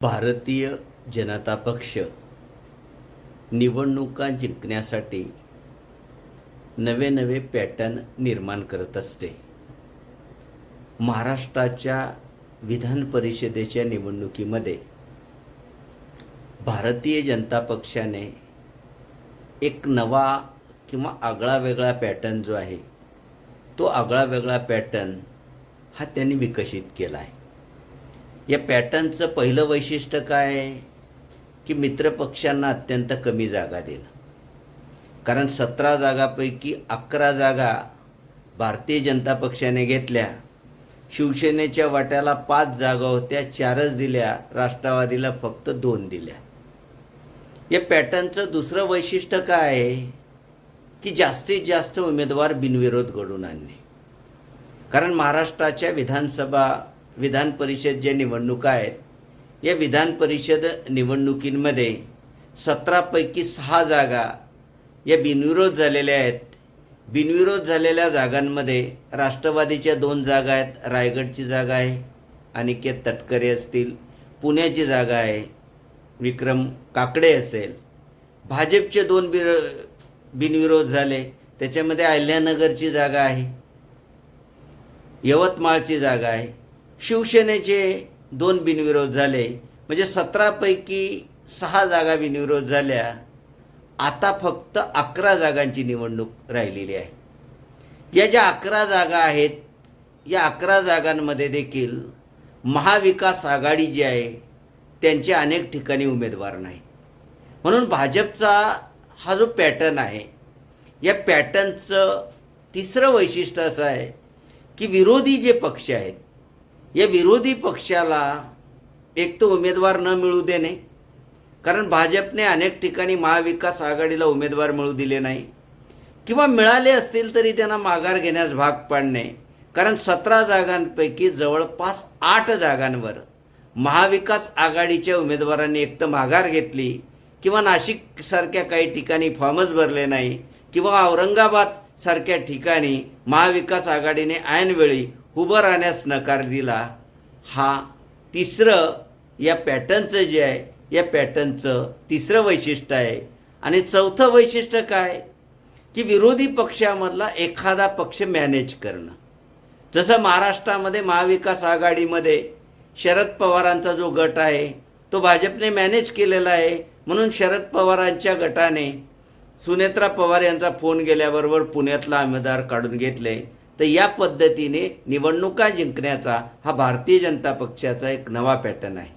भारतीय जनता पक्ष निवडणुका जिंकण्यासाठी नवे नवे पॅटर्न निर्माण करत असते. महाराष्ट्राच्या विधान परिषदेच्या निवडणुकीमध्ये भारतीय जनता पक्षाने एक नवा किंवा आगळा वेगळा पॅटर्न जो आहे तो आगळा वेगळा पॅटर्न हा त्यांनी विकसित केला आहे. या पॅटर्नचं पहिलं वैशिष्ट्य काय आहे की मित्रपक्षांना अत्यंत कमी जागा देणं. कारण 17 जागापैकी 11 जागा भारतीय जनता पक्षाने घेतल्या. शिवसेनेच्या वाट्याला 5 जागा होत्या, 4च दिल्या. राष्ट्रवादीला फक्त 2 दिल्या. या पॅटर्नचं दुसरं वैशिष्ट्य काय आहे की जास्तीत जास्त उमेदवार बिनविरोध घडून आणणे. कारण महाराष्ट्राच्या विधान परिषद ज्या निवडणुका आहेत या विधान परिषद निवडणुकींमध्ये 17 पैकी 6 जागा या बिनविरोध झालेल्या आहेत. बिनविरोध झालेल्या जागांमध्ये राष्ट्रवादीच्या 2 जागा आहेत. रायगडची जागा आहे, अनिकेत तटकरे असतील. पुण्याची जागा आहे, विक्रम काकडे असेल. भाजपचे 2 बिनविरोध झाले, त्याच्यामध्ये अहिल्यानगरची जागा आहे, यवतमाळची जागा आहे. शिवसेनेचे 2 बिनविरोध झाले, म्हणजे 17 पैकी 6 जागा बिनविरोध झाल्या. आता फक्त 11 जागांची निवडणूक राहिलेली आहे. या ज्या 11 जागा आहेत या 11 जागांमध्ये देखील महाविकास आघाडी जी आहे त्यांचे अनेक ठिकाणी उमेदवार नाही. म्हणून भाजपचा हा जो पॅटर्न आहे या पॅटर्नचं तिसरं वैशिष्ट्य असं आहे की विरोधी जे पक्ष आहेत या विरोधी पक्षाला एक तर उमेदवार न मिळू देणे. कारण भाजपने अनेक ठिकाणी महाविकास आघाडीला उमेदवार मिळू दिले नाही, किंवा मिळाले असतील तरी त्यांना माघार घेण्यास भाग पाडणे. कारण 17 जागांपैकी जवळपास 8 जागांवर महाविकास आघाडीच्या उमेदवारांनी एक तर माघार घेतली, किंवा नाशिकसारख्या काही ठिकाणी फॉर्मच भरले नाही, किंवा औरंगाबाद सारख्या ठिकाणी महाविकास आघाडीने ऐनवेळी उभं राहण्यास नकार दिला. हा तिसरं या पॅटर्नचं जे आहे या पॅटर्नचं तिसरं वैशिष्ट्य आहे. आणि चौथं वैशिष्ट्य काय की विरोधी पक्षामधला एखादा पक्ष मॅनेज करणं. जसं महाराष्ट्रामध्ये महाविकास आघाडीमध्ये शरद पवारांचा जो गट आहे तो भाजपने मॅनेज केलेला आहे. म्हणून शरद पवारांच्या गटाने सुनेत्रा पवार यांचा फोन गेल्याबरोबर पुण्यातला उमेदवार काढून घेतले. तर या पद्धतीने निवडणुका जिंकण्याचा हा भारतीय जनता पक्षाचा एक नवा पॅटर्न आहे.